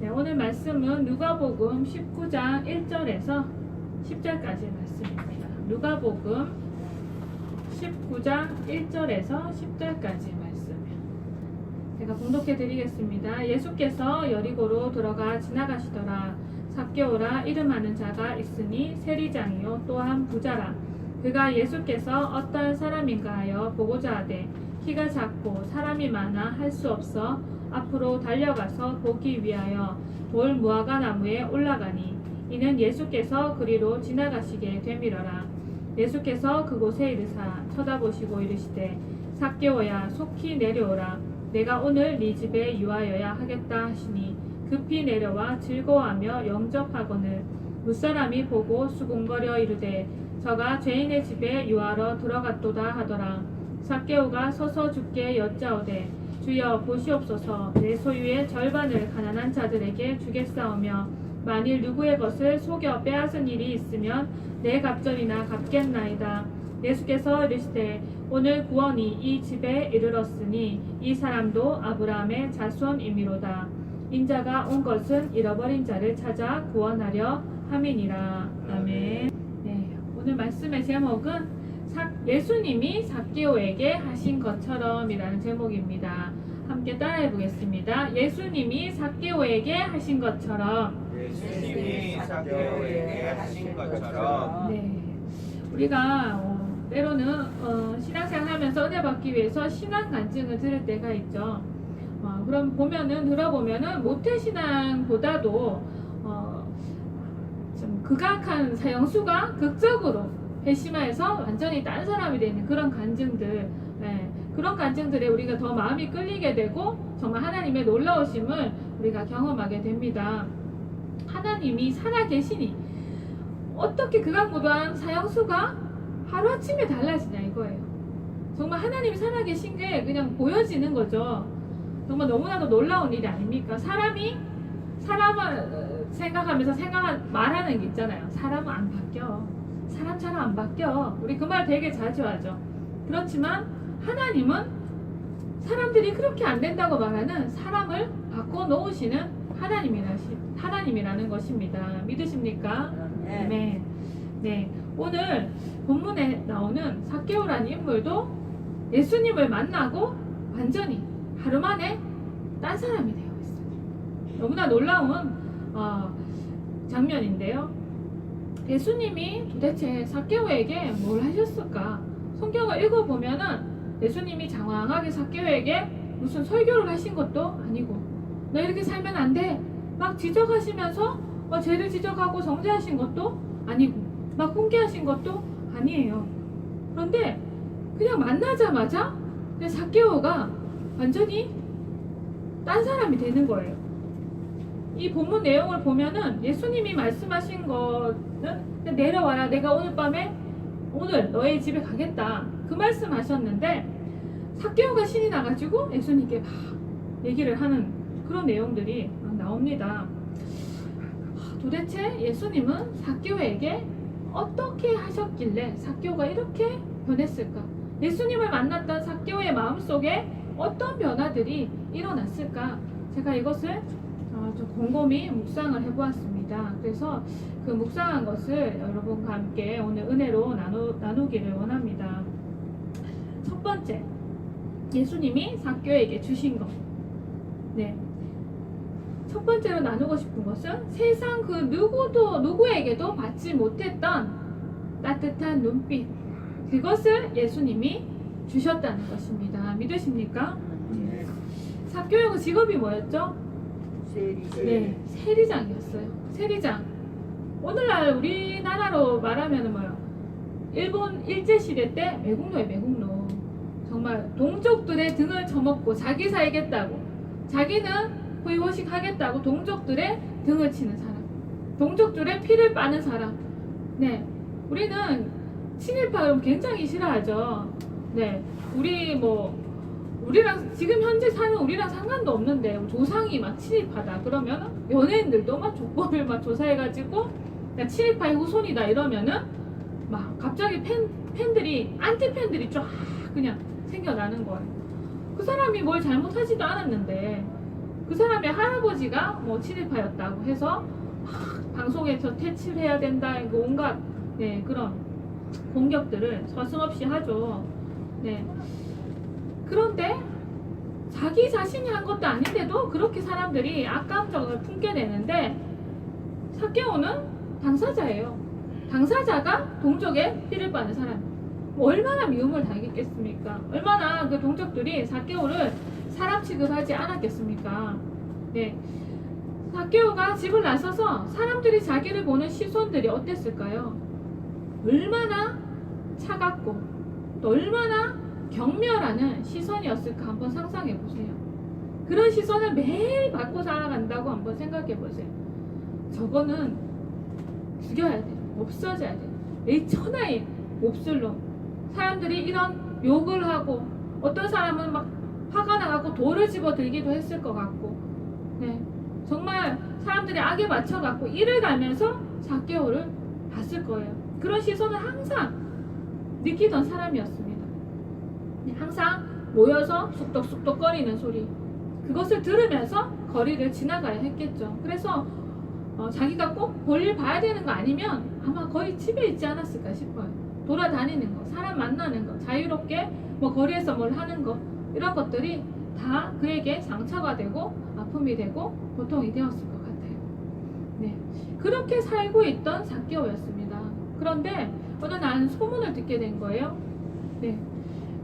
네, 오늘 말씀은 누가복음 19장 1절에서 10절까지 말씀입니다. 누가복음 19장 1절에서 10절까지 말씀. 제가 봉독해 드리겠습니다. 예수께서 여리고로 들어가 지나가시더라. 삭개오라 이름하는 자가 있으니 세리장이요 또한 부자라. 그가 예수께서 어떤 사람인가 하여 보고자 하되 키가 작고 사람이 많아 할 수 없어 앞으로 달려가서 보기 위하여 돌 무화과 나무에 올라가니 이는 예수께서 그리로 지나가시게 되밀어라. 예수께서 그곳에 이르사 쳐다보시고 이르시되 삭개오야 속히 내려오라. 내가 오늘 네 집에 유하여야 하겠다 하시니 급히 내려와 즐거워하며 영접하거늘 무사람이 보고 수군거려 이르되 저가 죄인의 집에 유하러 들어갔도다 하더라. 삭개오가 서서 주께 여짜오되 주여 보시옵소서 내 소유의 절반을 가난한 자들에게 주겠사오며 만일 누구의 것을 속여 빼앗은 일이 있으면 내 갑절이나 갚겠나이다. 예수께서 이르시되 오늘 구원이 이 집에 이르렀으니 이 사람도 아브라함의 자손이미로다. 인자가 온 것은 잃어버린 자를 찾아 구원하려 함이니라. 아멘. 네, 오늘 말씀의 제목은 예수님이 삭개오에게 하신 것처럼이라는 제목입니다. 함께 따라해 보겠습니다. 예수님이 삭개오에게 하신 것처럼. 예수님이 삭개오에게 하신 것처럼. 네, 우리가 때로는 신앙생활 하면서 은혜 받기 위해서 신앙 간증을 들을 때가 있죠. 그럼 들어보면은 모태신앙보다도 좀 극악한 사형수가 극적으로 회심하여서 완전히 딴 사람이 되는 그런 간증들, 그런 간증들에 우리가 더 마음이 끌리게 되고 정말 하나님의 놀라우심을 우리가 경험하게 됩니다. 하나님이 살아계시니 어떻게 극악무도한 사형수가 하루아침에 달라지냐 이거예요. 정말 하나님이 살아계신 게 그냥 보여지는 거죠. 정말 너무나도 놀라운 일이 아닙니까? 사람을 생각하면서 말하는 게 있잖아요. 사람은 안 바뀌어. 사람처럼 안 바뀌어. 우리 그 말 되게 자주 하죠. 그렇지만 하나님은 사람들이 그렇게 안 된다고 말하는 사람을 바꿔놓으시는 하나님이라는 것입니다. 믿으십니까? 네. 네. 오늘 본문에 나오는 삭개오라는 인물도 예수님을 만나고 완전히 하루 만에 딴 사람이 되어 있어요. 너무나 놀라운 장면인데요. 예수님이 도대체 삭개오에게 뭘 하셨을까? 성경을 읽어보면은 예수님이 장황하게 삭개오에게 무슨 설교를 하신 것도 아니고 너 이렇게 살면 안 돼 막 지적하시면서 죄를 지적하고 정죄하신 것도 아니고 막 훈계하신 것도 아니에요. 그런데 그냥 만나자마자 삭개오가 완전히 딴 사람이 되는 거예요. 이 본문 내용을 보면은 예수님이 말씀하신 거는 내려와라 내가 오늘 너의 집에 가겠다 그 말씀 하셨는데 삭개오가 신이 나가지고 예수님께 막 얘기를 하는 그런 내용들이 나옵니다. 도대체 예수님은 삭개오에게 어떻게 하셨길래 삭개오가 이렇게 변했을까? 예수님을 만났던 삭개오의 마음속에 어떤 변화들이 일어났을까? 제가 이것을 좀 곰곰이 묵상을 해보았습니다. 그래서 그 묵상한 것을 여러분과 함께 오늘 은혜로 나누기를 원합니다. 첫 번째, 예수님이 삭개오에게 주신 것. 네. 첫 번째로 나누고 싶은 것은 세상 그 누구에게도 받지 못했던 따뜻한 눈빛. 그것을 예수님이 주셨다는 것입니다. 믿으십니까? 삭개오의 직업이 뭐였죠? 네, 세리장이었어요. 세리장. 오늘날 우리나라로 말하면 뭐요? 일본 일제시대 때 매국노예요. 정말 동족들의 등을 쳐먹고 자기 살겠다고 자기는 후이호식 하겠다고 동족들의 등을 치는 사람, 동족들의 피를 빠는 사람. 네, 우리는 친일파를 굉장히 싫어하죠. 네, 우리랑 지금 현재 사는 우리랑 상관도 없는데 조상이 막 친일파다 그러면 연예인들도 막 조건을 막 조사해가지고 친일파의 후손이다 이러면은 막 갑자기 팬들이 안티 팬들이 쫙 그냥 생겨나는 거예요. 그 사람이 뭘 잘못하지도 않았는데 그 사람의 할아버지가 뭐 친일파였다고 해서 막 방송에서 퇴출해야 된다, 이거 온갖 네, 그런 공격들을 서슴없이 하죠. 네. 그런데 자기 자신이 한 것도 아닌데도 그렇게 사람들이 악감정을 품게 되는데, 삭개오는 당사자예요. 당사자가 동족의 피를 빠는 사람. 뭐 얼마나 미움을 당했겠습니까? 얼마나 그 동족들이 삭개오를 사람 취급하지 않았겠습니까? 네. 삭개오가 집을 나서서 사람들이 자기를 보는 시선들이 어땠을까요? 얼마나 차갑고 또 얼마나 경멸하는 시선이었을까 한번 상상해 보세요. 그런 시선을 매일 받고 살아간다고 한번 생각해 보세요. 저거는 죽여야 돼요. 없어져야 돼요. 이 천하의 몹쓸놈. 사람들이 이런 욕을 하고, 어떤 사람은 막 화가 나갖고 돌을 집어 들기도 했을 것 같고, 네. 정말 사람들이 악에 맞춰갖고 이를 가면서 삭개오를 봤을 거예요. 그런 시선을 항상 느끼던 사람이었습니다. 항상 모여서 쑥덕쑥덕거리는 소리, 그것을 들으면서 거리를 지나가야 했겠죠. 그래서 자기가 꼭 볼일 봐야 되는 거 아니면 아마 거의 집에 있지 않았을까 싶어요. 돌아다니는 거, 사람 만나는 거, 자유롭게 뭐 거리에서 뭘 하는 거, 이런 것들이 다 그에게 상처가 되고 아픔이 되고 고통이 되었을 것 같아요. 네, 그렇게 살고 있던 삭개오였습니다. 그런데 어느 날 소문을 듣게 된 거예요. 네,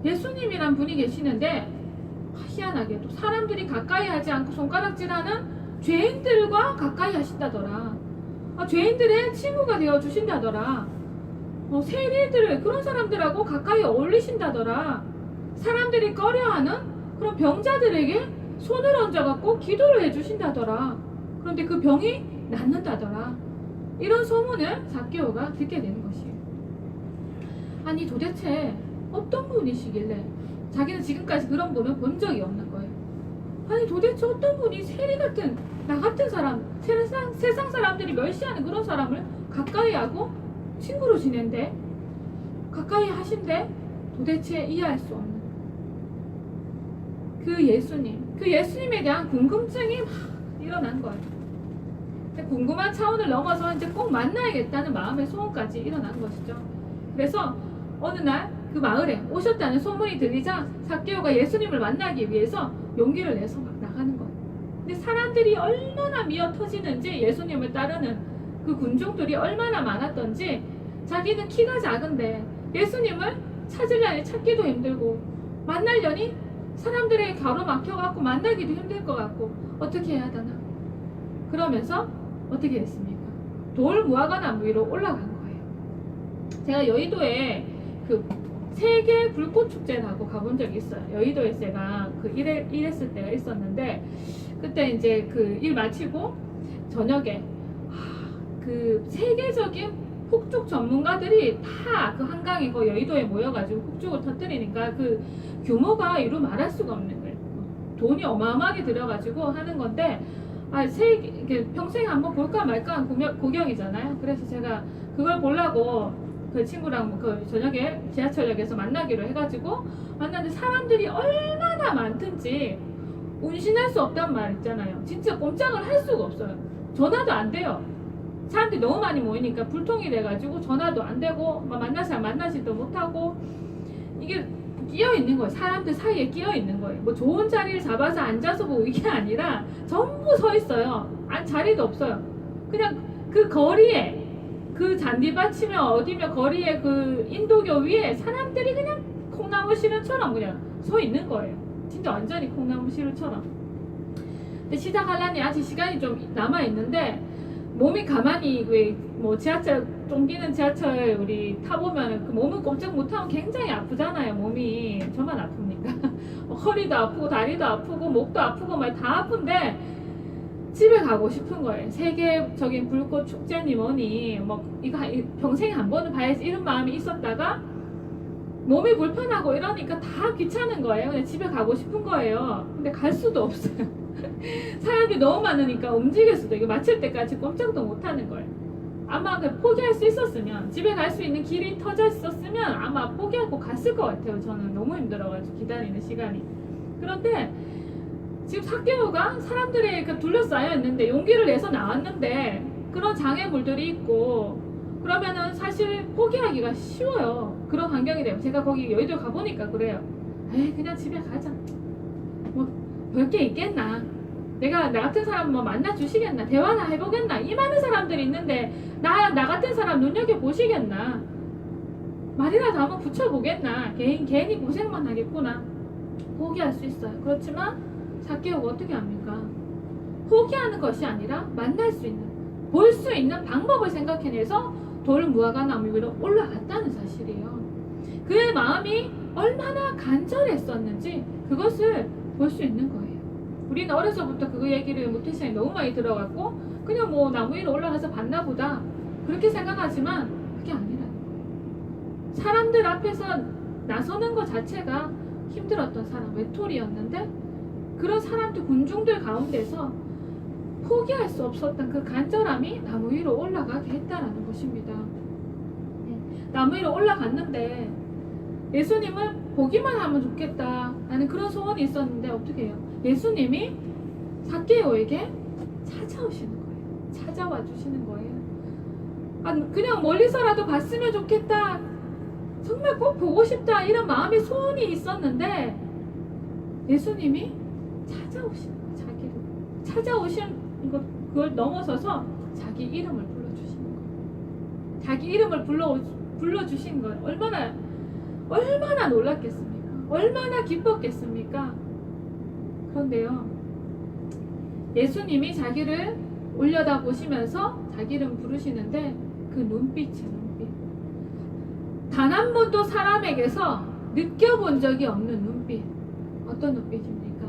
예수님이란 분이 계시는데 희한하게도 사람들이 가까이 하지 않고 손가락질하는 죄인들과 가까이 하신다더라. 죄인들의 친구가 되어 주신다더라. 세리들을, 그런 사람들하고 가까이 어울리신다더라. 사람들이 꺼려하는 그런 병자들에게 손을 얹어갖고 기도를 해주신다더라. 그런데 그 병이 낫는다더라. 이런 소문을 삭개오가 듣게 되는 것이에요. 아니 도대체 어떤 분이시길래, 자기는 지금까지 그런 분을 본 적이 없는 거예요. 아니 도대체 어떤 분이 세리 같은, 나 같은 사람, 세상 사람들이 멸시하는 그런 사람을 가까이 하고 친구로 지낸대, 가까이 하신대, 도대체 이해할 수 없는 그 예수님, 그 예수님에 대한 궁금증이 막 일어난 거예요. 궁금한 차원을 넘어서 이제 꼭 만나야겠다는 마음의 소원까지 일어난 것이죠. 그래서 어느 날 그 마을에 오셨다는 소문이 들리자 삭개오가 예수님을 만나기 위해서 용기를 내서 막 나가는 거예요. 근데 사람들이 얼마나 미어 터지는지, 예수님을 따르는 그 군중들이 얼마나 많았던지, 자기는 키가 작은데 예수님을 찾으려니 찾기도 힘들고, 만나려니 사람들에게 가로막혀갖고 만나기도 힘들 것 같고, 어떻게 해야 하나. 그러면서 어떻게 됐습니까? 돌 무화과나무 위로 올라간 거예요. 제가 여의도에 그 세계 불꽃 축제라고 가본 적이 있어요. 여의도에 제가 일했을 때가 있었는데, 그때 이제 그 일 마치고 저녁에 그 세계적인 폭죽 전문가들이 다 그 한강에 그 여의도에 모여가지고 폭죽을 터뜨리니까 그 규모가 이루 말할 수가 없는 거예요. 돈이 어마어마하게 들어가지고 하는 건데, 평생에 한번 볼까 말까 한 구경이잖아요. 그래서 제가 그걸 보려고 그 친구랑 그 저녁에 지하철역에서 만나기로 해가지고 만났는데, 사람들이 얼마나 많든지 운신할 수 없단 말 있잖아요. 진짜 꼼짝을 할 수가 없어요. 전화도 안 돼요. 사람들이 너무 많이 모이니까 불통이 돼가지고 전화도 안 되고, 만나지도 못하고, 이게 끼어 있는 거예요. 사람들 사이에 끼어 있는 거예요. 뭐 좋은 자리를 잡아서 앉아서 보고 이게 아니라 전부 서 있어요. 자리도 없어요. 그냥 그 거리에, 그 잔디밭이며 어디며 거리에 그 인도교 위에 사람들이 그냥 콩나무 시루처럼 그냥 서 있는 거예요. 진짜 완전히 콩나무 시루처럼. 근데 시작하려니 아직 시간이 좀 남아 있는데, 몸이 가만히 뭐 지하철, 쫑기는 지하철 우리 타보면 그 몸을 꼼짝 못하면 굉장히 아프잖아요. 몸이. 저만 아픕니까? 허리도 아프고 다리도 아프고 목도 아프고 막 다 아픈데 집에 가고 싶은 거예요. 세계적인 불꽃 축제니 뭐니 뭐 이거 평생에 한 번은 봐야지 이런 마음이 있었다가 몸이 불편하고 이러니까 다 귀찮은 거예요. 그냥 집에 가고 싶은 거예요. 근데 갈 수도 없어요. 사람이 너무 많으니까 움직일 수도, 이거 마칠 때까지 꼼짝도 못 하는 거예요. 아마 포기할 수 있었으면, 집에 갈 수 있는 길이 터져 있었으면 아마 포기하고 갔을 것 같아요. 저는 너무 힘들어가지고 기다리는 시간이. 그런데 지금 삭개오가 사람들에 둘러싸여 있는데 용기를 내서 나왔는데 그런 장애물들이 있고 그러면은 사실 포기하기가 쉬워요. 그런 환경이 되면 제가 거기 여의도 가보니까 그래요. 에이 그냥 집에 가자. 뭐 별게 있겠나. 나 같은 사람 뭐 만나주시겠나. 대화나 해보겠나. 이 많은 사람들이 있는데 나 같은 사람 눈여겨보시겠나. 말이라도 한번 붙여보겠나. 괜히 고생만 하겠구나. 포기할 수 있어요. 그렇지만 삭개오가 어떻게 합니까? 포기하는 것이 아니라 만날 수 있는, 볼 수 있는 방법을 생각해내서 돌무화과나무 위로 올라갔다는 사실이에요. 그의 마음이 얼마나 간절했었는지 그것을 볼 수 있는 거예요. 우리는 어려서부터 그 얘기를 모태신앙에 너무 많이 들어갔고 그냥 뭐 나무 위로 올라가서 봤나 보다 그렇게 생각하지만 그게 아니라는 거예요. 사람들 앞에서 나서는 것 자체가 힘들었던 사람, 외톨이였는데 그런 사람들, 군중들 가운데서 포기할 수 없었던 그 간절함이 나무 위로 올라가게 했다라는 것입니다. 나무 위로 올라갔는데 예수님을 보기만 하면 좋겠다 라는 그런 소원이 있었는데 어떻게 해요? 예수님이 삭개오에게 찾아오시는 거예요. 찾아와 주시는 거예요. 그냥 멀리서라도 봤으면 좋겠다, 정말 꼭 보고 싶다 이런 마음의 소원이 있었는데 예수님이 찾아오시는 거예요. 자기를 찾아오신 그걸 넘어서서 자기 이름을 불러주시는 거예요. 자기 이름을 불러주신 거예요. 얼마나 놀랐겠습니까? 얼마나 기뻤겠습니까? 그런데요, 예수님이 자기를 올려다 보시면서 자기 이름 부르시는데 그 눈빛이 단 한 번도 사람에게서 느껴본 적이 없는 눈빛. 어떤 눈빛입니까?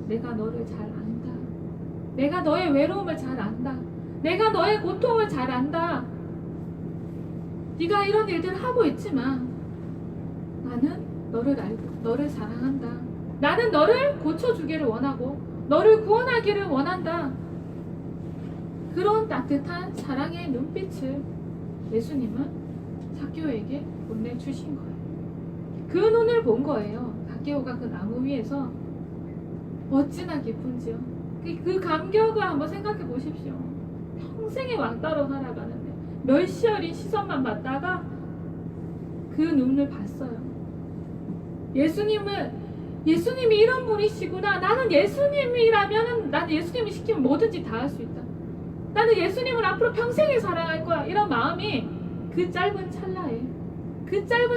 내가 너를 잘 안다. 내가 너의 외로움을 잘 안다. 내가 너의 고통을 잘 안다. 네가 이런 일들을 하고 있지만 나는 너를 알고 너를 사랑한다. 나는 너를 고쳐주기를 원하고 너를 구원하기를 원한다. 그런 따뜻한 사랑의 눈빛을 예수님은 삭개오에게 보내주신 거예요. 그 눈을 본 거예요. 삭개오가 그 나무 위에서 어찌나 기쁜지요. 그 감격을 한번 생각해 보십시오. 평생의 왕따로 살아가는데 멸시어린 시선만 받다가 그 눈을 봤어요. 예수님이 이런 분이시구나. 나는 예수님이라면 나는 예수님이 시키면 뭐든지 다 할 수 있다. 나는 예수님을 앞으로 평생을 사랑할 거야. 이런 마음이 그 짧은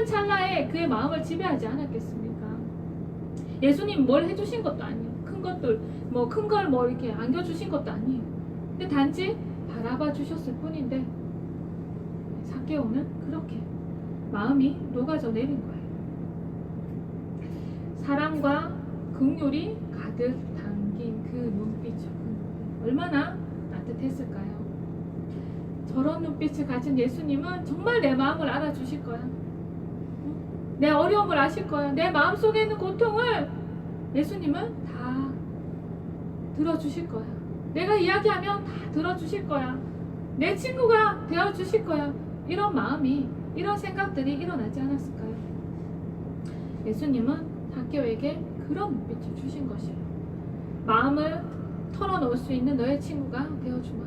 찰나에 그의 마음을 지배하지 않았겠습니까? 예수님 뭘 해주신 것도 아니에요. 큰 걸 이렇게 안겨주신 것도 아니에요. 근데 단지 바라봐 주셨을 뿐인데 삭개오는 그렇게 마음이 녹아져 내린 거예요. 사랑과 긍휼이 가득 담긴 그 눈빛이죠. 얼마나 따뜻했을까요? 저런 눈빛을 가진 예수님은 정말 내 마음을 알아주실 거야. 내 어려움을 아실 거야. 내 마음속에 있는 고통을 예수님은 다 들어주실 거야. 내가 이야기하면 다 들어주실 거야. 내 친구가 되어주실 거야. 이런 마음이, 이런 생각들이 일어나지 않았을까요? 예수님은 삭개오에게 그런 눈빛을 주신 것이에요. 마음을 털어놓을 수 있는 너의 친구가 되어주마.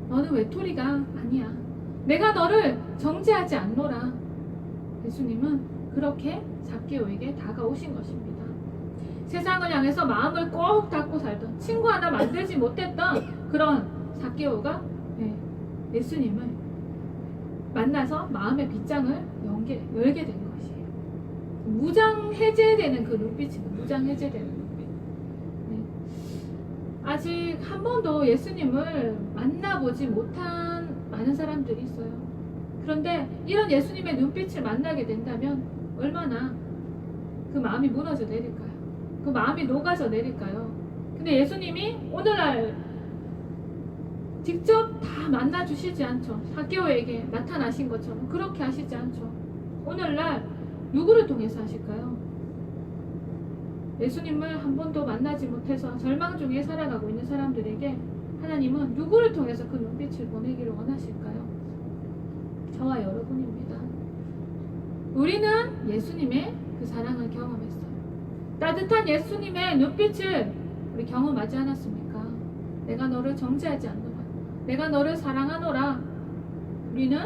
너는 외톨이가 아니야. 내가 너를 정죄하지 않노라. 예수님은 그렇게 삭개오에게 다가오신 것입니다. 세상을 향해서 마음을 꼭 닫고 살던, 친구 하나 만들지 못했던 그런 삭개오가 예수님을 만나서 마음의 빗장을 열게 된 것이에요. 무장 해제되는 그 눈빛이고, 무장 해제되는 눈빛. 아직 한 번도 예수님을 만나보지 못한 많은 사람들이 있어요. 그런데 이런 예수님의 눈빛을 만나게 된다면 얼마나 그 마음이 무너져 내릴까요? 그 마음이 녹아져 내릴까요? 근데 예수님이 오늘날 직접 다 만나주시지 않죠. 삭개오에게 나타나신 것처럼 그렇게 하시지 않죠. 오늘날 누구를 통해서 하실까요? 예수님을 한 번도 만나지 못해서 절망 중에 살아가고 있는 사람들에게 하나님은 누구를 통해서 그 눈빛을 보내기를 원하실까요? 저와 여러분입니다. 우리는 예수님의 그 사랑을 경험했어요. 따뜻한 예수님의 눈빛을 우리 경험하지 않았습니까? 내가 너를 정죄하지 않노라. 내가 너를 사랑하노라. 우리는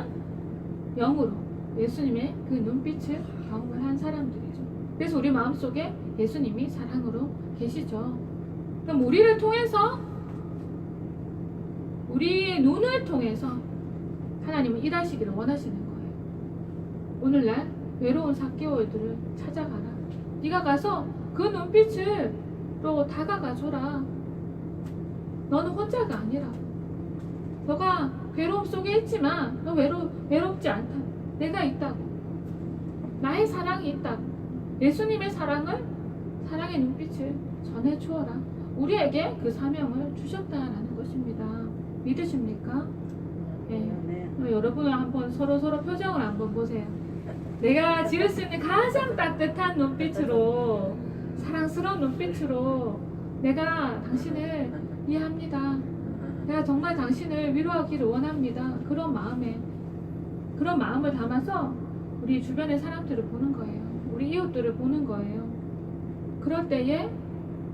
영으로 예수님의 그 눈빛을 경험을 한 사람들이죠. 그래서 우리 마음속에 예수님이 사랑으로 계시죠. 그럼 우리를 통해서, 우리의 눈을 통해서 하나님은 일하시기를 원하시는 거예요. 오늘날 외로운 삭개오들을 찾아가라. 네가 가서 그 눈빛으로 다가가줘라. 너는 혼자가 아니라. 너가 괴로움 속에 있지만 너 외롭지 않다. 내가 있다고. 나의 사랑이 있다고. 예수님의 사랑의 눈빛을 전해주어라. 우리에게 그 사명을 주셨다라는 것입니다. 믿으십니까? 네. 여러분 한번 서로 표정을 한번 보세요. 내가 지을 수 있는 가장 따뜻한 눈빛으로, 사랑스러운 눈빛으로 내가 당신을 이해합니다. 내가 정말 당신을 위로하기를 원합니다. 그런 마음을 담아서 우리 주변의 사람들을 보는 거예요. 우리 이웃들을 보는 거예요. 그럴 때에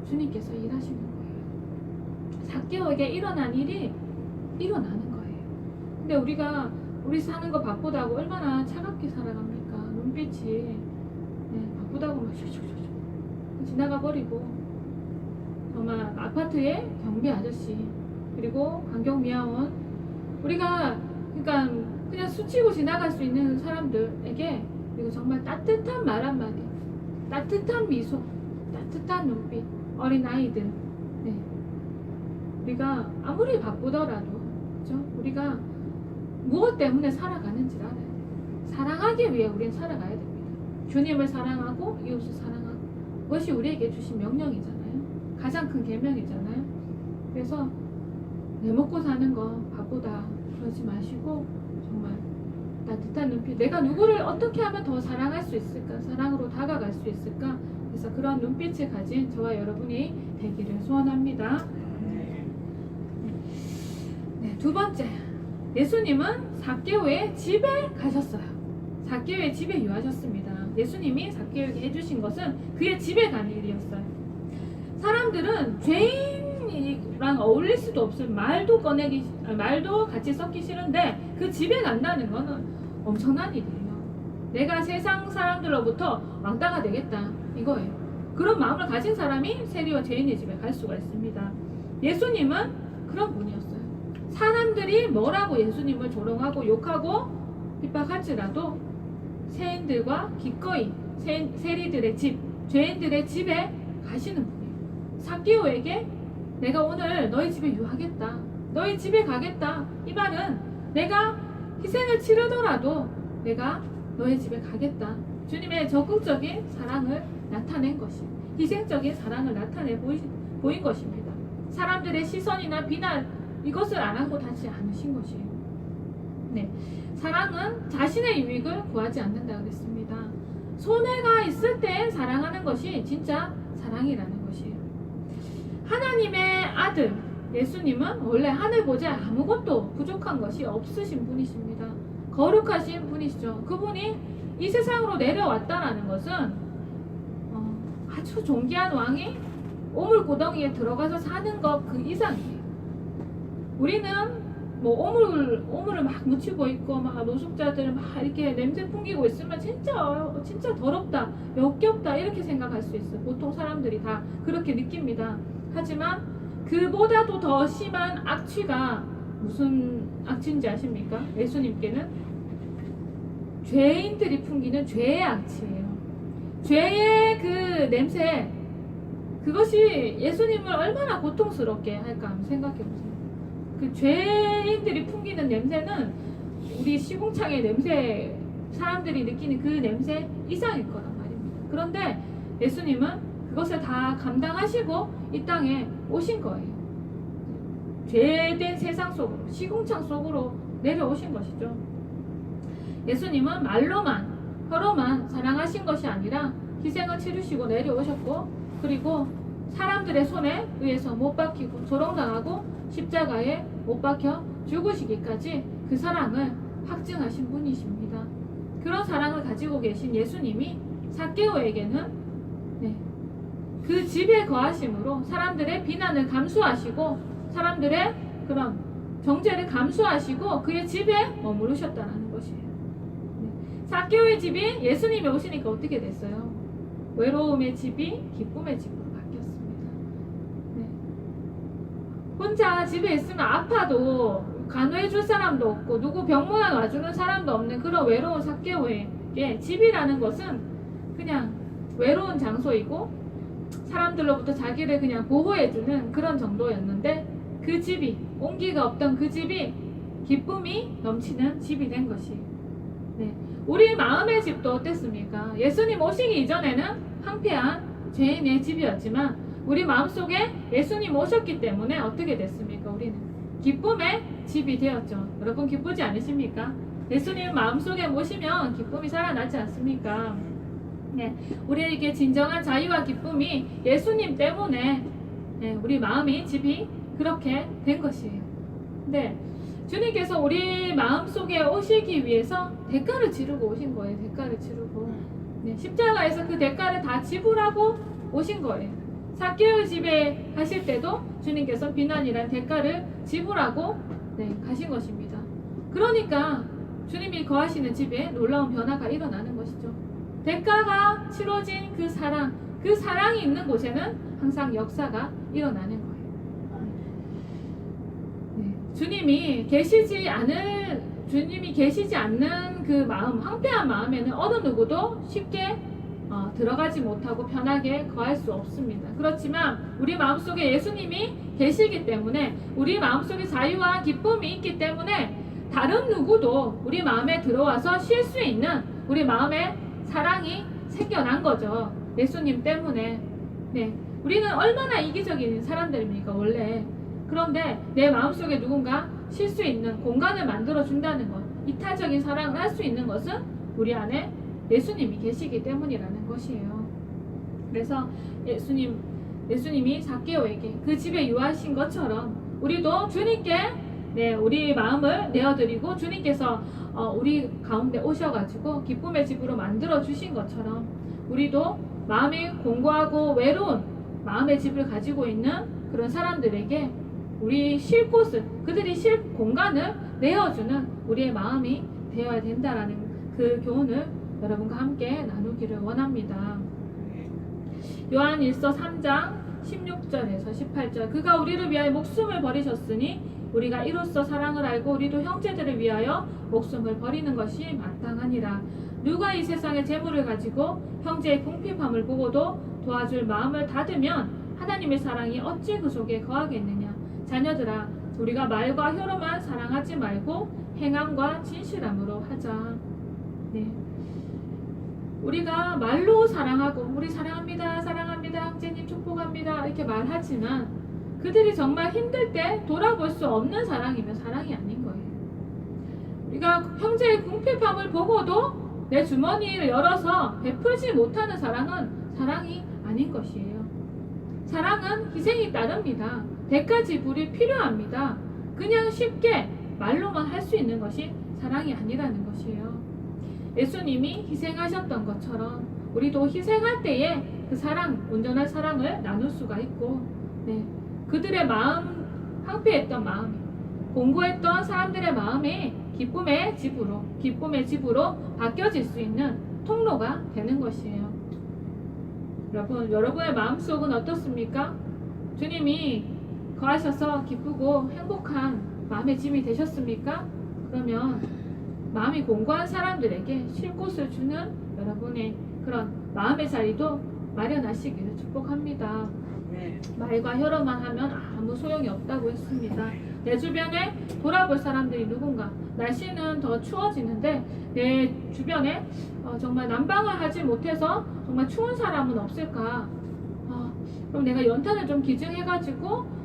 주님께서 일하시는 거예요. 삭개오에게 일어난 일이 일어나는 거예요. 근데 우리 사는 거 바쁘다고 얼마나 차갑게 살아갑니까? 눈빛이 바쁘다고 막 슉슉슉 지나가 버리고, 정말 아파트의 경비 아저씨, 그리고 환경미화원, 우리가 그러니까 그냥 스치고 지나갈 수 있는 사람들에게, 그리고 정말 따뜻한 말 한마디, 따뜻한 미소, 따뜻한 눈빛, 어린 아이들, 우리가 아무리 바쁘더라도, 그렇죠? 우리가 무엇 때문에 살아가는지 알아야 돼요. 사랑하기 위해 우리는 살아가야 됩니다. 주님을 사랑하고 이웃을 사랑하고, 그것이 우리에게 주신 명령이잖아요. 가장 큰 계명이잖아요. 그래서 내 먹고 사는 거 바쁘다 그러지 마시고, 정말 따뜻한 눈빛, 내가 누구를 어떻게 하면 더 사랑할 수 있을까, 사랑으로 다가갈 수 있을까, 그래서 그런 눈빛을 가진 저와 여러분이 되기를 소원합니다. 두 번째, 예수님은 삭개오의 집에 가셨어요. 삭개오의 집에 유하셨습니다. 예수님이 삭개오에게 해주신 것은 그의 집에 가는 일이었어요. 사람들은 죄인이랑 어울릴 수도 없어요. 말도 같이 섞기 싫은데 그 집에 간다는 거는 엄청난 일이에요. 내가 세상 사람들로부터 왕따가 되겠다, 이거예요. 그런 마음을 가진 사람이 세리와 죄인의 집에 갈 수가 있습니다. 예수님은 그런 분이었어요. 사람들이 뭐라고 예수님을 조롱하고 욕하고 핍박할지라도 세인들과 기꺼이 세리들의 집, 죄인들의 집에 가시는 분이에요. 삭개오에게 내가 오늘 너희 집에 유하겠다, 너희 집에 가겠다, 이 말은 내가 희생을 치르더라도 내가 너희 집에 가겠다. 주님의 적극적인 사랑을 나타낸 것이에요. 희생적인 사랑을 나타내 보인 것입니다. 사람들의 시선이나 비난, 이것을 안 하고 다시 않으신 것이에요. 사랑은 자신의 유익을 구하지 않는다 그랬습니다. 손해가 있을 때 사랑하는 것이 진짜 사랑이라는 것이에요. 하나님의 아들 예수님은 원래 하늘 보좌에 아무것도 부족한 것이 없으신 분이십니다. 거룩하신 분이시죠. 그분이 이 세상으로 내려왔다라는 것은 아주 존귀한 왕이 오물구덩이에 들어가서 사는 것 그 이상이에요. 우리는 뭐 오물을 막 묻히고 있고 막 노숙자들 막 이렇게 냄새 풍기고 있으면 진짜 더럽다, 역겹다 이렇게 생각할 수 있어요. 보통 사람들이 다 그렇게 느낍니다. 하지만 그보다도 더 심한 악취가 무슨 악취인지 아십니까? 예수님께는 죄인들이 풍기는 죄의 악취예요. 죄의 그 냄새, 그것이 예수님을 얼마나 고통스럽게 할까 한번 생각해 보세요. 그 죄인들이 풍기는 냄새는 우리 시궁창의 냄새, 사람들이 느끼는 그 냄새 이상일 거란 말입니다. 그런데 예수님은 그것을 다 감당하시고 이 땅에 오신 거예요. 죄된 세상 속으로, 시궁창 속으로 내려오신 것이죠. 예수님은 말로만, 혀로만 사랑하신 것이 아니라 희생을 치르시고 내려오셨고, 그리고 사람들의 손에 의해서 못 박히고 조롱당하고 십자가에 못 박혀 죽으시기까지 그 사랑을 확증하신 분이십니다. 그런 사랑을 가지고 계신 예수님이 삭개오에게는 그 집에 거하심으로 사람들의 비난을 감수하시고 사람들의 그런 정죄를 감수하시고 그의 집에 머무르셨다는 것이에요. 삭개오의 집이 예수님이 오시니까 어떻게 됐어요? 외로움의 집이 기쁨의 집으로 바뀌었습니다. 네. 혼자 집에 있으면 아파도 간호해 줄 사람도 없고 누구 병문안 와주는 사람도 없는 그런 외로운 삭개오에게 집이라는 것은 그냥 외로운 장소이고 사람들로부터 자기를 그냥 보호해주는 그런 정도였는데 그 집이 온기가 없던 그 집이 기쁨이 넘치는 집이 된 것이. 네. 우리 마음의 집도 어땠습니까? 예수님 오시기 이전에는 황폐한 죄인의 집이었지만 우리 마음속에 예수님 오셨기 때문에 어떻게 됐습니까? 우리는 기쁨의 집이 되었죠. 여러분 기쁘지 않으십니까? 예수님 마음속에 모시면 기쁨이 살아나지 않습니까? 네, 우리에게 진정한 자유와 기쁨이 예수님 때문에 우리 마음이 집이 그렇게 된 것이에요. 네, 주님께서 우리 마음속에 오시기 위해서 대가를 치르고 오신 거예요. 대가를 치르고 십자가에서 그 대가를 다 지불하고 오신 거예요. 삭개오 집에 가실 때도 주님께서 비난이란 대가를 지불하고 가신 것입니다. 그러니까 주님이 거하시는 집에 놀라운 변화가 일어나는 것이죠. 대가가 치러진 그 사랑이 있는 곳에는 항상 역사가 일어나는 거예요. 주님이 계시지 않는 그 마음, 황폐한 마음에는 어느 누구도 쉽게 들어가지 못하고 편하게 거할 수 없습니다. 그렇지만 우리 마음속에 예수님이 계시기 때문에 우리 마음속에 자유와 기쁨이 있기 때문에 다른 누구도 우리 마음에 들어와서 쉴 수 있는 우리 마음에 사랑이 생겨난 거죠. 예수님 때문에. 네, 우리는 얼마나 이기적인 사람들입니까 원래. 그런데 내 마음속에 누군가 쉴 수 있는 공간을 만들어 준다는 것, 이타적인 사랑을 할 수 있는 것은 우리 안에 예수님이 계시기 때문이라는 것이에요. 그래서 예수님이 삭개오에게 그 집에 유하신 것처럼 우리도 주님께 우리 마음을 내어드리고 주님께서 우리 가운데 오셔가지고 기쁨의 집으로 만들어 주신 것처럼 우리도 마음이 공고하고 외로운 마음의 집을 가지고 있는 그런 사람들에게 우리 쉴 곳을, 그들이 쉴 공간을 내어주는 우리의 마음이 되어야 된다라는 그 교훈을 여러분과 함께 나누기를 원합니다. 요한일서 3장 16절에서 18절, 그가 우리를 위하여 목숨을 버리셨으니 우리가 이로써 사랑을 알고 우리도 형제들을 위하여 목숨을 버리는 것이 마땅하니라. 누가 이 세상의 재물을 가지고 형제의 궁핍함을 보고도 도와줄 마음을 닫으면 하나님의 사랑이 어찌 그 속에 거하겠느냐. 자녀들아, 우리가 말과 혀로만 사랑하지 말고 행함과 진실함으로 하자. 네. 우리가 말로 사랑하고 우리 사랑합니다, 사랑합니다, 형제님 축복합니다 이렇게 말하지만 그들이 정말 힘들 때 돌아볼 수 없는 사랑이면 사랑이 아닌 거예요. 우리가 형제의 궁핍함을 보고도 내 주머니를 열어서 베풀지 못하는 사랑은 사랑이 아닌 것이에요. 사랑은 희생이 따릅니다. 대가 지불이 필요합니다. 그냥 쉽게 말로만 할 수 있는 것이 사랑이 아니라는 것이에요. 예수님이 희생하셨던 것처럼 우리도 희생할 때에 그 사랑, 온전한 사랑을 나눌 수가 있고, 그들의 마음, 황폐했던 마음이, 공고했던 사람들의 마음이 기쁨의 집으로 바뀌어질 수 있는 통로가 되는 것이에요. 여러분의 마음속은 어떻습니까? 주님이 거하셔서 기쁘고 행복한 마음의 짐이 되셨습니까? 그러면 마음이 공고한 사람들에게 쉴 곳을 주는 여러분의 그런 마음의 자리도 마련하시기를 축복합니다. 말과 혀로만 하면 아무 소용이 없다고 했습니다. 내 주변에 돌아볼 사람들이 누군가, 날씨는 더 추워지는데 내 주변에 정말 난방을 하지 못해서 정말 추운 사람은 없을까? 그럼 내가 연탄을 좀 기증해가지고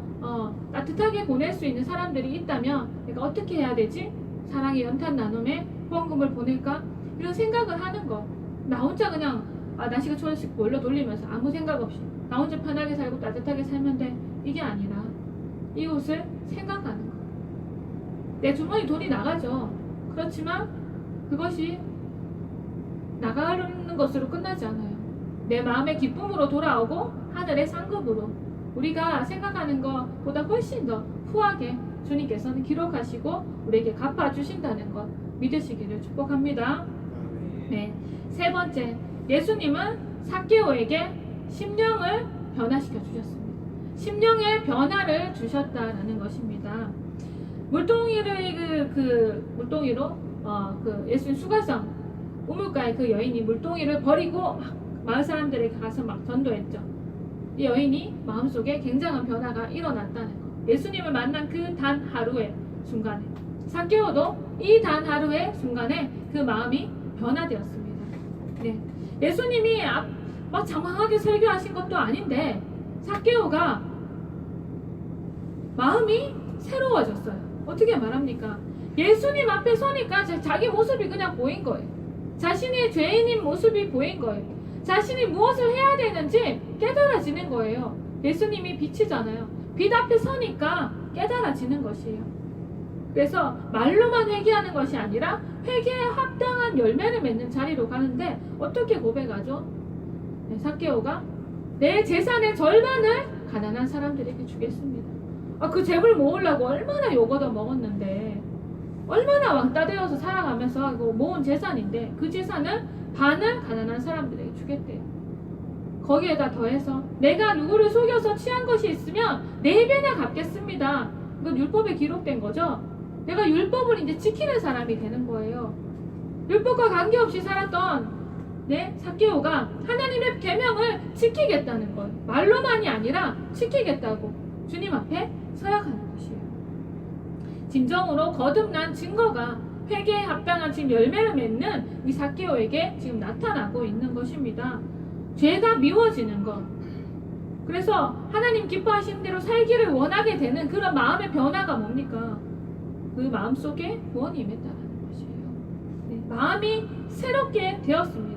따뜻하게 보낼 수 있는 사람들이 있다면 내가 어떻게 해야 되지? 사랑의 연탄 나눔에 후원금을 보낼까? 이런 생각을 하는 거. 나 혼자 그냥 날씨가 추워서 보일러 돌리면서 아무 생각 없이 나 혼자 편하게 살고 따뜻하게 살면 돼. 이게 아니라 이웃을 생각하는 거. 내 주머니 돈이 나가죠. 그렇지만 그것이 나가는 것으로 끝나지 않아요. 내 마음의 기쁨으로 돌아오고 하늘의 상급으로 우리가 생각하는 것보다 훨씬 더 후하게 주님께서는 기록하시고 우리에게 갚아주신다는 것 믿으시기를 축복합니다. 네, 세 번째, 예수님은 삭개오에게 심령을 변화시켜 주셨습니다. 심령의 변화를 주셨다라는 것입니다. 물동이를 물동이로 예수님 수가성 우물가에 그 여인이 물동이를 버리고 막 마을 사람들에게 가서 막 전도했죠. 이 여인이 마음속에 굉장한 변화가 일어났다는 것. 예수님을 만난 그 단 하루의 순간에 삭개오도 이 단 하루의 순간에 그 마음이 변화되었습니다. 네. 예수님이 막 장황하게 설교하신 것도 아닌데 삭개오가 마음이 새로워졌어요. 어떻게 말합니까? 예수님 앞에 서니까 자기 모습이 그냥 보인 거예요. 자신이 죄인인 모습이 보인 거예요. 자신이 무엇을 해야 되는지 깨달아지는 거예요. 예수님이 빛이잖아요. 빛 앞에 서니까 깨달아지는 것이에요. 그래서 말로만 회개하는 것이 아니라 회개에 합당한 열매를 맺는 자리로 가는데 어떻게 고백하죠? 네, 삭개오가 내 재산의 절반을 가난한 사람들에게 주겠습니다. 그 재물 모으려고 얼마나 욕 얻어 먹었는데 얼마나 왕따 되어서 살아가면서 이거 모은 재산인데 그 재산을 반을 가난한 사람들에게 주겠대요. 거기에다 더해서 내가 누구를 속여서 취한 것이 있으면 4배나 갚겠습니다. 이건 율법에 기록된 거죠. 내가 율법을 이제 지키는 사람이 되는 거예요. 율법과 관계없이 살았던 삭개오가 하나님의 계명을 지키겠다는 거예요. 말로만이 아니라 지키겠다고 주님 앞에 서약하는 것이에요. 진정으로 거듭난 증거가 회개에 합당한 지금 열매를 맺는 이 삭개오에게 지금 나타나고 있는 것입니다. 죄가 미워지는 것. 그래서 하나님 기뻐하시는 대로 살기를 원하게 되는 그런 마음의 변화가 뭡니까? 그 마음 속에 구원이 임했다는 것이에요. 네, 마음이 새롭게 되었습니다.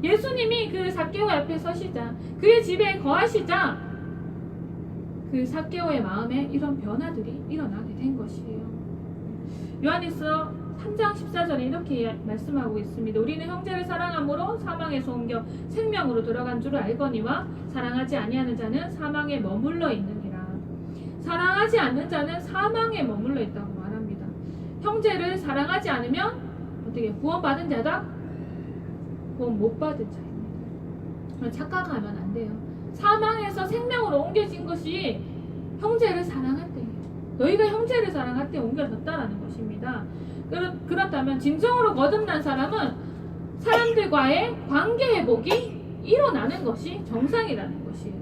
예수님이 그 삭개오 앞에 서시자 그의 집에 거하시자 그 삭개오의 마음에 이런 변화들이 일어나게 된 것이에요. 요한일서 3장 14절에 이렇게 말씀하고 있습니다. 우리는 형제를 사랑함으로 사망에서 옮겨 생명으로 들어간 줄을 알거니와 사랑하지 아니하는 자는 사망에 머물러 있느니라. 사랑하지 않는 자는 사망에 머물러 있다고 말합니다. 형제를 사랑하지 않으면 어떻게 구원받은 자다? 구원 못 받은 자입니다. 착각하면 안 돼요. 사망에서 생명으로 옮겨진 것이 형제를 사랑할 때예요. 너희가 형제를 사랑할 때 옮겨졌다라는 것입니다. 그렇다면 진정으로 거듭난 사람은 사람들과의 관계 회복이 일어나는 것이 정상이라는 것이에요.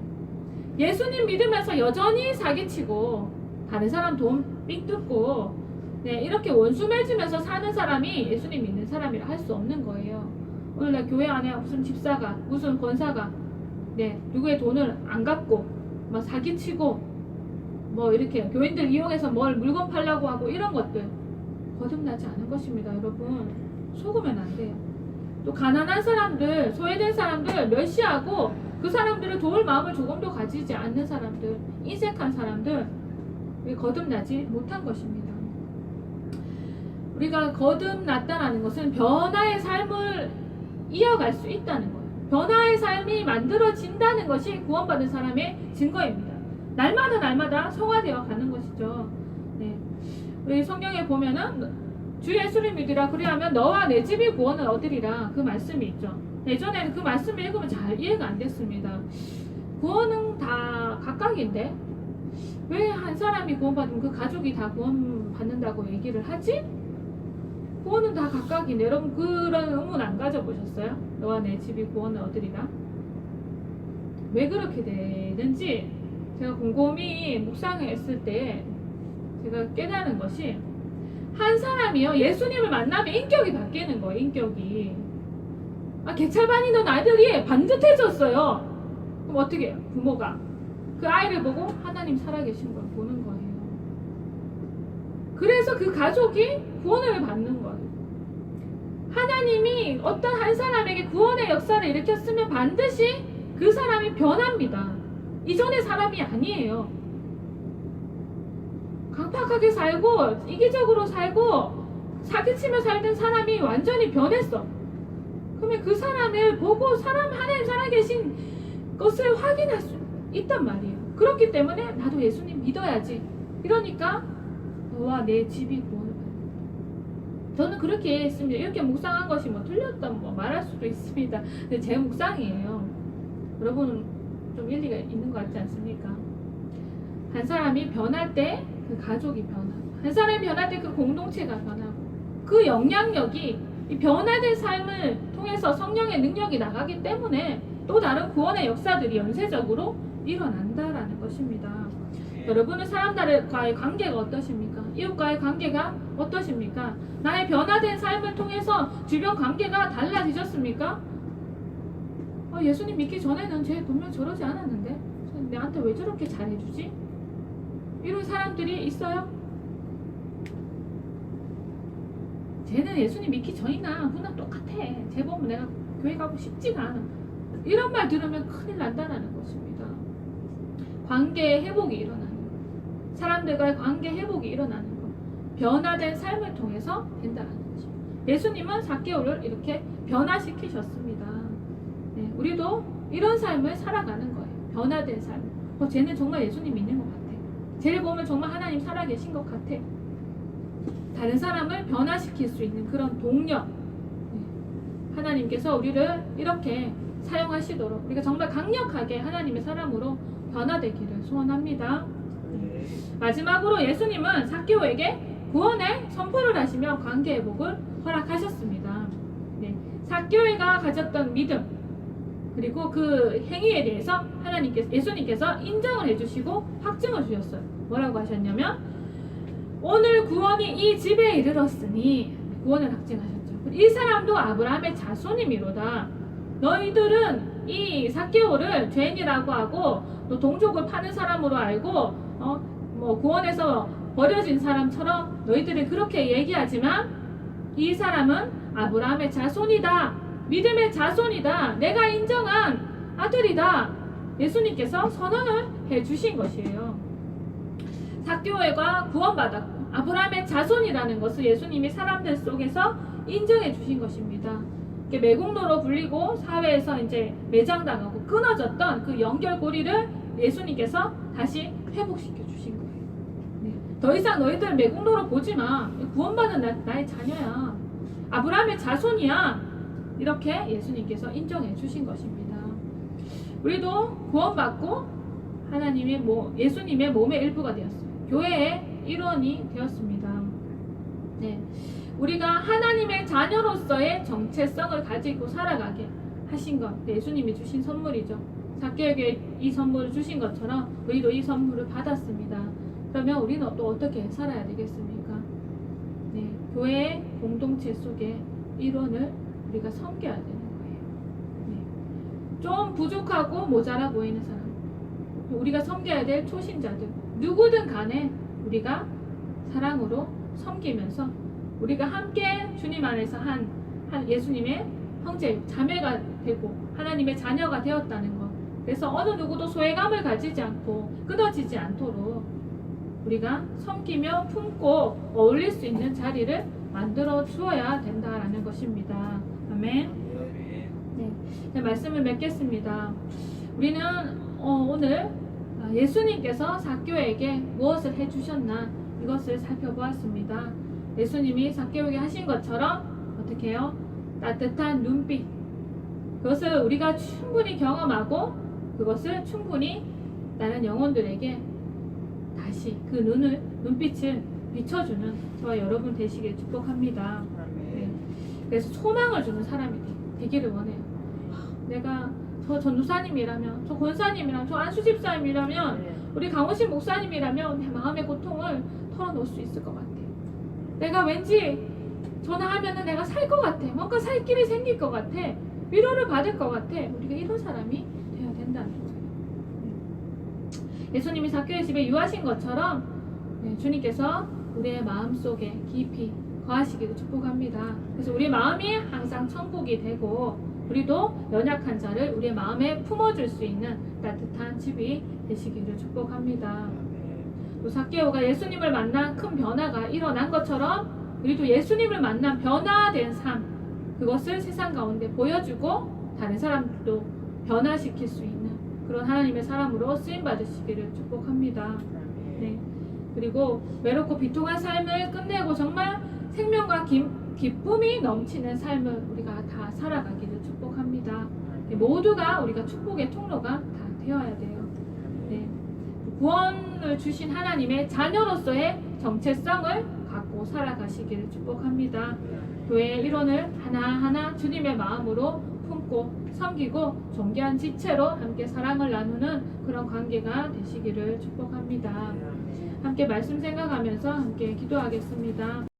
예수님 믿으면서 여전히 사기치고 다른 사람 돈 삥 뜯고 이렇게 원수 맺으면서 사는 사람이 예수님 믿는 사람이라 할 수 없는 거예요. 오늘날 교회 안에 무슨 집사가 무슨 권사가 누구의 돈을 안 갚고 막 사기치고 뭐 이렇게 교인들 이용해서 뭘 물건 팔려고 하고 이런 것들 거듭나지 않은 것입니다. 여러분 속으면 안 돼요. 또 가난한 사람들, 소외된 사람들 멸시하고 그 사람들을 도울 마음을 조금도 가지지 않는 사람들, 인색한 사람들 거듭나지 못한 것입니다. 우리가 거듭났다는 것은 변화의 삶을 이어갈 수 있다는 거예요. 변화의 삶이 만들어진다는 것이 구원받은 사람의 증거입니다. 날마다 성화되어 가는 것이죠. 우리 성경에 보면은 주 예수를 믿으라 그리하면 너와 내 집이 구원을 얻으리라 그 말씀이 있죠. 예전에는 그 말씀을 읽으면 잘 이해가 안 됐습니다. 구원은 다 각각인데 왜 한 사람이 구원받으면 그 가족이 다 구원받는다고 얘기를 하지? 구원은 다 각각인데 여러분 그런 의문 안 가져보셨어요? 너와 내 집이 구원을 얻으리라? 왜 그렇게 되는지 제가 곰곰이 묵상했을 때 제가 깨달은 것이 한 사람이요 예수님을 만나면 인격이 바뀌는 거예요. 인격이 개찰반이던 아들이 반듯해졌어요. 그럼 어떻게 해요? 부모가 그 아이를 보고 하나님 살아계신 걸 보는 거예요. 그래서 그 가족이 구원을 받는 거예요. 하나님이 어떤 한 사람에게 구원의 역사를 일으켰으면 반드시 그 사람이 변합니다. 이전의 사람이 아니에요. 강팍하게 살고 이기적으로 살고 사기치며 살던 사람이 완전히 변했어. 그러면 그러면 그 사람을 보고 하나님 살아계신 것을 확인할 수 있단 말이에요. 그렇기 때문에 나도 예수님 믿어야지. 이러니까 너와 내 집이 구원을 받는다. 저는 그렇게 했습니다. 이렇게 묵상한 것이 뭐 틀렸다 뭐 말할 수도 있습니다. 근데 제 묵상이에요. 여러분 좀 일리가 있는 것 같지 않습니까? 한 사람이 변할 때 그 가족이 변하고, 한 사람이 변할 때 그 공동체가 변하고, 그 영향력이 이 변화된 삶을 통해서 성령의 능력이 나가기 때문에 또 다른 구원의 역사들이 연쇄적으로 일어난다라는 것입니다. 여러분은 사람들과의 관계가 어떠십니까? 이웃과의 관계가 어떠십니까? 나의 변화된 삶을 통해서 주변 관계가 달라지셨습니까? 예수님 믿기 전에는 쟤 분명 저러지 않았는데 나한테 왜 저렇게 잘해주지? 이런 사람들이 있어요? 쟤는 예수님 믿기 전이나 후나 똑같아. 쟤 보면 내가 교회 가고 싶지가 않아. 이런 말 들으면 큰일 난다는 것입니다. 관계 회복이 일어나는 것, 사람들과의 관계 회복이 일어나는 것, 변화된 삶을 통해서 된다는 거죠. 예수님은 삭개오를 이렇게 변화시키셨습니다. 네, 우리도 이런 삶을 살아가는 거예요. 변화된 삶. 쟤는 정말 예수님 믿는 것 같아. 쟤를 보면 정말 하나님 살아계신 것 같아. 다른 사람을 변화시킬 수 있는 그런 동력, 하나님께서 우리를 이렇게 사용하시도록 우리가 정말 강력하게 하나님의 사람으로 변화되기를 소원합니다. 마지막으로 예수님은 삭개오에게 구원의 선포를 하시며 관계 회복을 허락하셨습니다. 삭개오가 가졌던 믿음 그리고 그 행위에 대해서 예수님께서 인정을 해주시고 확증을 주셨어요. 뭐라고 하셨냐면 오늘 구원이 이 집에 이르렀으니 구원을 확증하셨죠. 이 사람도 아브라함의 자손이미로다. 너희들은 이 삭개오를 죄인이라고 하고 또 동족을 파는 사람으로 알고 구원에서 버려진 사람처럼 너희들이 그렇게 얘기하지만 이 사람은 아브라함의 자손이다. 믿음의 자손이다. 내가 인정한 아들이다. 예수님께서 선언을 해주신 것이에요. 삭개오가 구원받았고 아브라함의 자손이라는 것을 예수님이 사람들 속에서 인정해 주신 것입니다. 매국노로 불리고 사회에서 이제 매장당하고 끊어졌던 그 연결고리를 예수님께서 다시 회복시켜 주신 거예요. 더 이상 너희들 매국노로 보지 마. 구원받은 나의 자녀야. 아브라함의 자손이야. 이렇게 예수님께서 인정해 주신 것입니다. 우리도 구원받고 예수님의 몸의 일부가 되었어요. 교회의 일원이 되었습니다. 우리가 하나님의 자녀로서의 정체성을 가지고 살아가게 하신 것, 예수님이 주신 선물이죠. 삭개오에게 이 선물을 주신 것처럼 우리도 이 선물을 받았습니다. 그러면 우리는 또 어떻게 살아야 되겠습니까? 교회의 공동체 속의 일원을 우리가 섬겨야 되는 거예요. 좀 부족하고 모자라 보이는 사람, 우리가 섬겨야 될 초신자들, 누구든 간에 우리가 사랑으로 섬기면서 우리가 함께 주님 안에서 한 예수님의 형제, 자매가 되고 하나님의 자녀가 되었다는 것. 그래서 어느 누구도 소외감을 가지지 않고 끊어지지 않도록 우리가 섬기며 품고 어울릴 수 있는 자리를 만들어 주어야 된다라는 것입니다. 아멘. 말씀을 맺겠습니다. 우리는 오늘 예수님께서 삭개오에게 무엇을 해주셨나 이것을 살펴보았습니다. 예수님이 삭개오에게 하신 것처럼 어떻게 해요? 따뜻한 눈빛, 그것을 우리가 충분히 경험하고 그것을 충분히 다른 영혼들에게 다시 그 눈빛을 비춰주는 저와 여러분 되시길 축복합니다. 그래서 소망을 주는 사람이 되기를 원해요. 내가 저 전도사님이라면, 저 권사님이라면, 저 안수집사님이라면, 우리 강호신 목사님이라면 내 마음의 고통을 털어놓을 수 있을 것 같아. 내가 왠지 전화하면은 내가 살 것 같아. 뭔가 살 길이 생길 것 같아. 위로를 받을 것 같아. 우리가 이런 사람이 되어야 된다는 거예요. 예수님이 삭개오의 집에 유하신 것처럼 주님께서 우리의 마음속에 깊이 거하시기를 축복합니다. 그래서 우리 마음이 항상 천국이 되고 우리도 연약한 자를 우리의 마음에 품어줄 수 있는 따뜻한 집이 되시기를 축복합니다. 또 삭개오가 예수님을 만난 큰 변화가 일어난 것처럼 우리도 예수님을 만난 변화된 삶, 그것을 세상 가운데 보여주고 다른 사람들도 변화시킬 수 있는 그런 하나님의 사람으로 쓰임 받으시기를 축복합니다. 네. 그리고 외롭고 비통한 삶을 끝내고 정말 생명과 기쁨이 넘치는 삶을 우리가 다 살아가기를 축복합니다. 네, 모두가 우리가 축복의 통로가 다 되어야 돼요. 네. 구원을 주신 하나님의 자녀로서의 정체성을 갖고 살아가시기를 축복합니다. 교회의 일원을 하나하나 주님의 마음으로 품고 섬기고 존귀한 지체로 함께 사랑을 나누는 그런 관계가 되시기를 축복합니다. 함께 말씀 생각하면서 함께 기도하겠습니다.